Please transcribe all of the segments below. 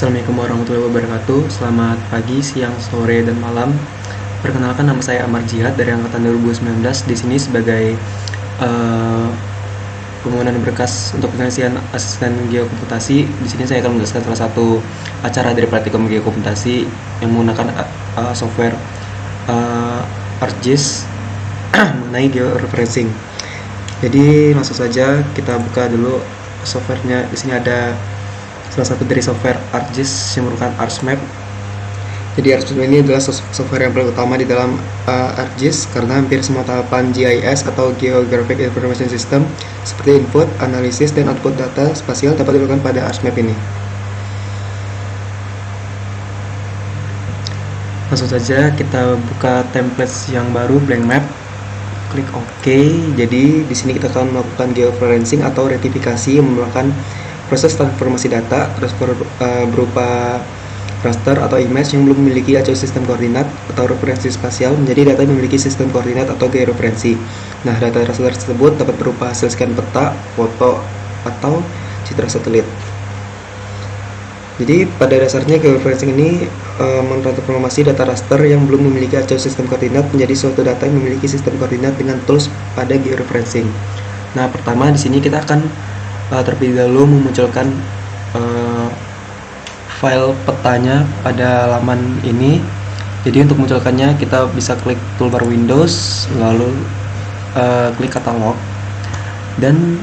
Assalamualaikum warahmatullahi wabarakatuh. Selamat pagi, siang, sore, dan malam. Perkenalkan, nama saya Amar Jihad dari angkatan 2019. Di sini sebagai permohonan berkas untuk pengisian asisten geokomputasi. Di sini saya akan menjelaskan salah satu acara dari praktikum geokomputasi yang menggunakan software ArcGIS mengenai georeferencing. Jadi langsung saja kita buka dulu softwarenya. Di sini ada salah satu dari software ArcGIS yang merupakan ArcMap. Jadi ArcMap ini adalah software yang paling utama di dalam ArcGIS karena hampir semua tahapan GIS atau Geographic Information System seperti input, analisis, dan output data spasial dapat dilakukan pada ArcMap ini. Langsung saja kita buka template yang baru, blank map. Klik OK. Jadi di sini kita akan melakukan georeferencing atau retifikasi yang merupakan proses transformasi data berupa raster atau image yang belum memiliki acuan sistem koordinat atau referensi spasial menjadi data yang memiliki sistem koordinat atau georeferensi. Nah, data raster tersebut dapat berupa hasil scan peta, foto, atau citra satelit. Jadi pada dasarnya georeferencing ini mentransformasi data raster yang belum memiliki acuan sistem koordinat menjadi suatu data yang memiliki sistem koordinat dengan tools pada georeferencing. Nah, pertama di sini kita akan terlebih dahulu memunculkan file petanya pada halaman ini. Jadi untuk memunculkannya kita bisa klik toolbar Windows, lalu klik katalog, dan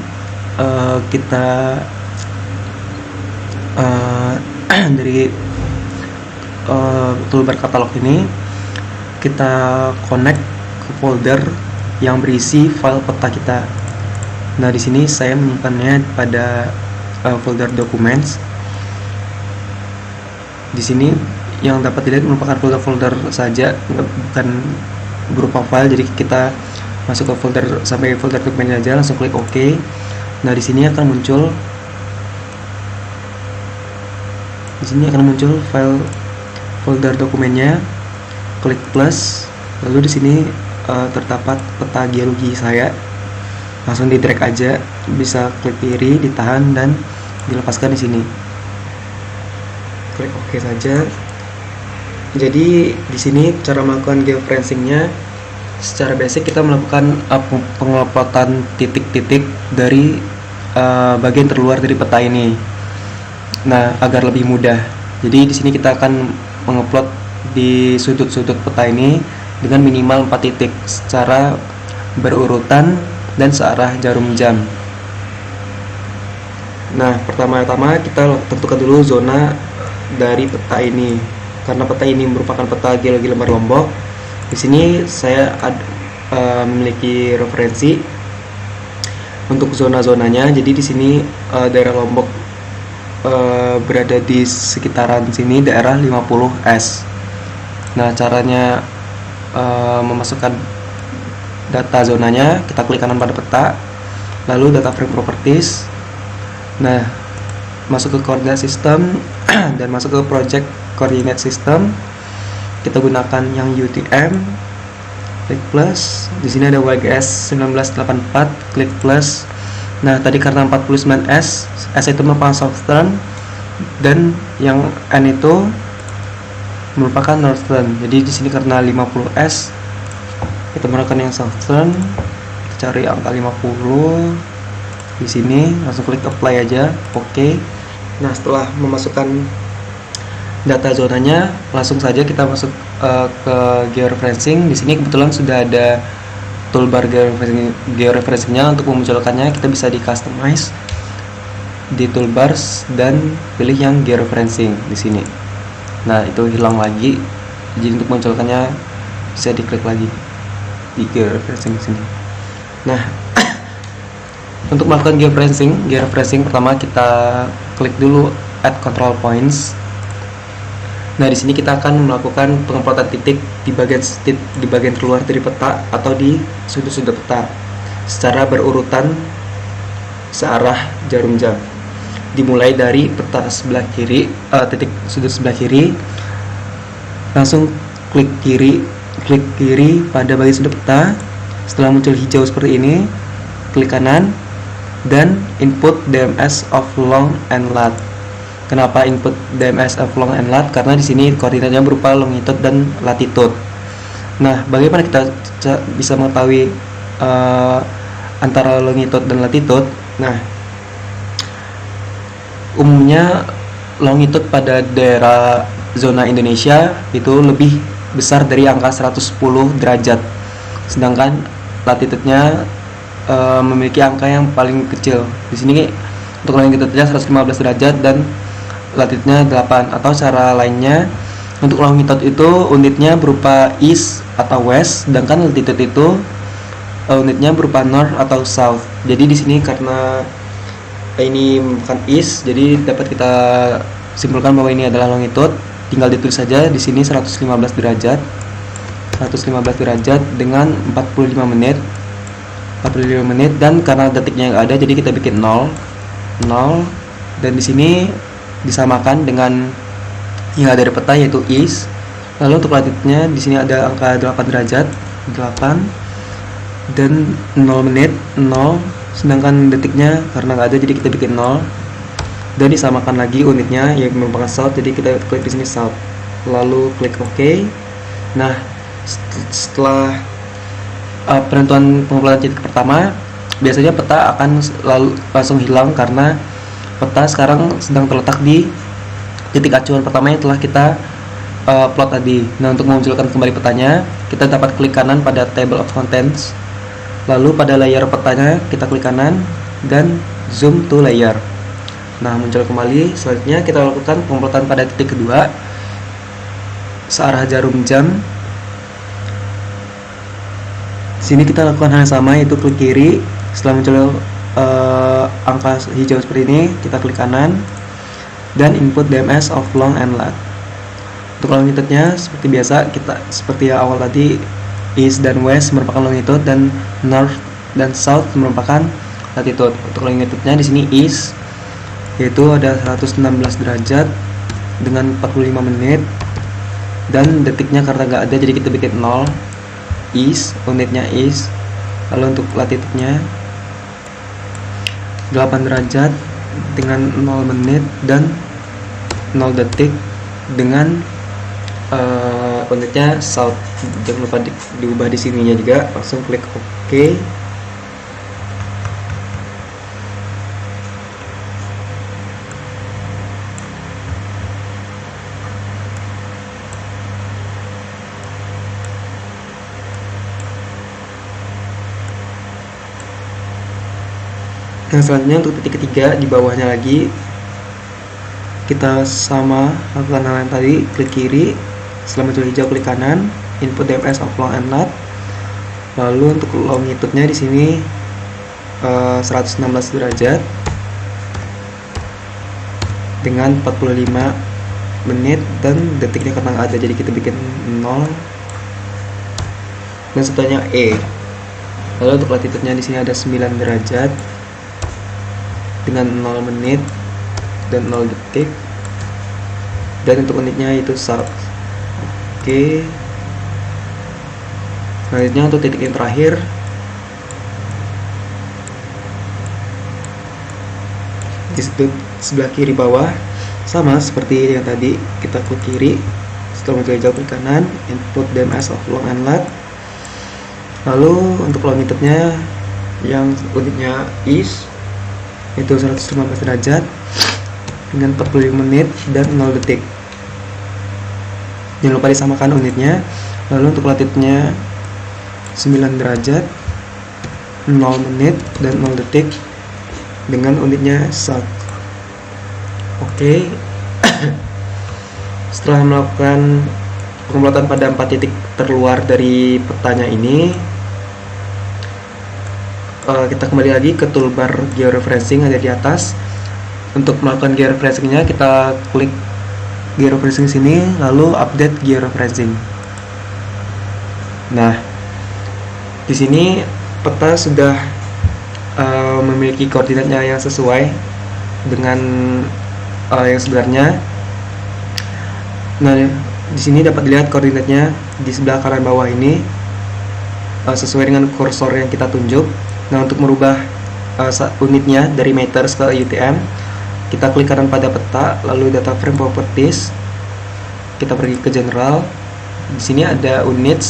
kita dari toolbar katalog ini kita connect ke folder yang berisi file peta kita. Nah, di sini saya menyimpannya pada folder documents. Di sini yang dapat dilihat merupakan folder-folder saja, bukan berupa file. Jadi kita masuk ke folder sampai folder dokumen aja, langsung klik OK. Nah, di sini akan muncul file folder dokumennya. Klik plus, lalu di sini terdapat peta geologi saya. Langsung di drag aja, bisa klik kiri, ditahan, dan dilepaskan di sini. Klik OK saja. Jadi di sini cara melakukan georeferencingnya secara basic kita melakukan pengelopotan titik-titik dari bagian terluar dari peta ini. Nah, agar lebih mudah. Jadi di sini kita akan mengupload di sudut-sudut peta ini dengan minimal 4 titik secara berurutan dan searah jarum jam. Nah, pertama-tama kita tentukan dulu zona dari peta ini. Karena peta ini merupakan peta geologi Lembah Lombok, di sini saya memiliki referensi untuk zona-zonanya. Jadi di sini daerah Lombok berada di sekitaran sini, daerah 50S. Nah, caranya memasukkan data zonanya, kita klik kanan pada peta, lalu data frame properties. Nah, masuk ke coordinate system dan masuk ke project coordinate system. Kita gunakan yang UTM, klik plus. Di sini ada WGS 1984, klik plus. Nah, tadi karena 49S, S itu merupakan southern dan yang N itu merupakan northern. Jadi di sini karena 50S, kita menggunakan yang southern. Kita cari angka 50 di sini, langsung klik apply aja, oke. Nah, setelah memasukkan data zonanya, langsung saja kita masuk ke georeferencing. Di sini kebetulan sudah ada toolbar georeferencingnya. Untuk memunculkannya kita bisa di customize di toolbars dan pilih yang georeferencing di sini. Nah, itu hilang lagi. Jadi untuk memunculkannya bisa diklik lagi di georeferencing sini. Nah, untuk melakukan georeferencing pertama kita klik dulu add control points. Nah, di sini kita akan melakukan penguploadan titik di bagian terluar dari peta atau di sudut-sudut peta secara berurutan searah jarum jam. Dimulai dari peta sebelah kiri, titik sudut sebelah kiri, langsung klik kiri pada bagian sudut peta. Setelah muncul hijau seperti ini, klik kanan dan input DMS of long and lat. Kenapa input DMS of long and lat? Karena di sini koordinatnya berupa longitude dan latitude. Nah, bagaimana kita bisa mengetahui antara longitude dan latitude? Nah, umumnya longitude pada daerah zona Indonesia itu lebih besar dari angka 110 derajat, sedangkan latitude-nya memiliki angka yang paling kecil. Di sini untuk longitude-nya 115 derajat dan latitude-nya 8. Atau cara lainnya, untuk longitude itu unitnya berupa east atau west, sedangkan latitude itu unitnya berupa north atau south. Jadi di sini karena ini bukan east, jadi dapat kita simpulkan bahwa ini adalah longitude. Tinggal ditulis saja di sini 115 derajat. 115 derajat dengan 45 menit. Dan karena detiknya yang ada, jadi kita bikin 0. Dan di sini disamakan dengan yang ada di peta, yaitu east. Lalu untuk latitude-nya di sini ada angka 8 derajat, 8 dan 0 menit, 0. Sedangkan detiknya karena nggak ada, jadi kita bikin 0. Dan disamakan lagi unitnya yang merupakan south, jadi kita klik di sini south. Lalu klik OK. Nah, setelah penentuan pengumpulan titik pertama, biasanya peta akan langsung hilang karena peta sekarang sedang terletak di titik acuan pertama yang telah kita plot tadi. Nah, untuk memunculkan kembali petanya, kita dapat klik kanan pada table of contents, lalu pada layer petanya kita klik kanan dan zoom to layer. Nah, muncul kembali. Selanjutnya kita lakukan pengumpulan pada titik kedua searah jarum jam. Sini kita lakukan hal yang sama, yaitu klik kiri. Setelah muncul angka hijau seperti ini, kita klik kanan dan input DMS of long and lat. Untuk longitude-nya seperti biasa, kita seperti yang awal tadi, east dan west merupakan longitude dan north dan south merupakan latitude. Untuk longitude-nya di sini east, yaitu ada 116 derajat dengan 45 menit, dan detiknya karena nggak ada, jadi kita bikin 0. East, unitnya east. Lalu untuk latitude-nya 8 derajat dengan 0 menit dan 0 detik dengan unitnya south. Jangan lupa diubah di sininya juga. Langsung klik OK. Nah, selanjutnya untuk titik ketiga di bawahnya lagi, kita sama lakukan hal yang tadi, klik kiri. Setelah muncul hijau, klik kanan, input DMS of long and lat. Lalu untuk longitude-nya di sini 116 derajat dengan 45 menit dan detiknya karena nggak ada, jadi kita bikin 0 dan setelahnya E. Lalu untuk latitude-nya di sini ada 9 derajat dengan 0 menit dan 0 detik, dan untuk unitnya itu south. Oke. Selanjutnya untuk titik yang terakhir, di sebelah kiri bawah, sama seperti yang tadi, kita klik kiri. Setelah muncul hijau, klik kanan, input DMS of long and lat. Lalu untuk longitude-nya yang unitnya east, itu 115 derajat dengan 45 menit dan 0 detik. Jangan lupa disamakan unitnya. Lalu untuk latitude-nya 9 derajat, 0 menit dan 0 detik dengan unitnya south. Oke. Setelah melakukan pengumpulan pada 4 titik terluar dari petanya ini, kita kembali lagi ke toolbar georeferencing ada di atas. Untuk melakukan georeferencingnya, kita klik georeferencing sini, lalu update georeferencing. Nah, di sini peta sudah memiliki koordinatnya yang sesuai dengan yang sebenarnya. Nah, di sini dapat dilihat koordinatnya di sebelah kanan bawah ini sesuai dengan kursor yang kita tunjuk. Nah, untuk merubah unitnya dari meters ke UTM, Kita klik kanan pada peta, lalu data frame properties. Kita pergi ke general. Di sini ada unit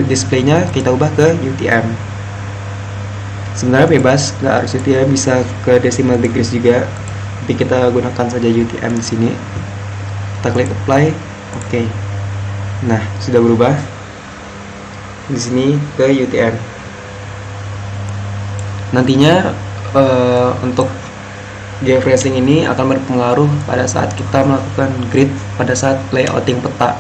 displaynya kita ubah ke UTM. Sebenarnya bebas, nggak harus UTM, bisa ke decimal degrees juga. Tapi kita gunakan saja UTM di sini. Kita klik apply, oke. Nah, sudah berubah. Di sini ke UTM. Nantinya untuk geofreezing ini akan berpengaruh pada saat kita melakukan grid pada saat layouting peta.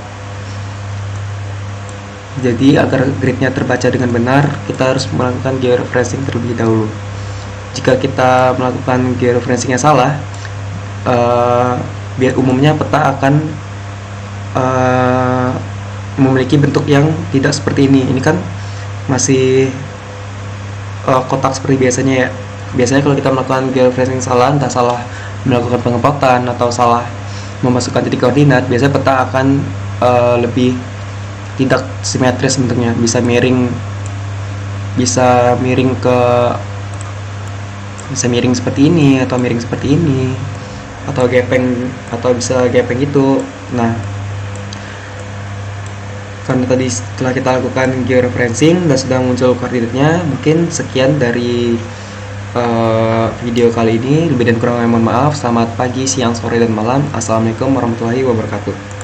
Jadi agar gridnya terbaca dengan benar, kita harus melakukan geofreezing terlebih dahulu. Jika kita melakukan geofreezingnya salah, umumnya peta akan memiliki bentuk yang tidak seperti ini. Ini kan masih kotak seperti biasanya ya. Biasanya kalau kita melakukan geofreezing salah, entah salah melakukan pengepotan atau salah memasukkan titik koordinat, biasanya peta akan lebih tidak simetris bentuknya, bisa miring seperti ini atau miring seperti ini, atau gepeng, atau bisa gepeng gitu. Nah, karena tadi setelah kita lakukan georeferencing dan sudah muncul koordinatnya, mungkin sekian dari video kali ini. Lebih dan kurangnya mohon maaf. Selamat pagi, siang, sore, dan malam. Assalamualaikum warahmatullahi wabarakatuh.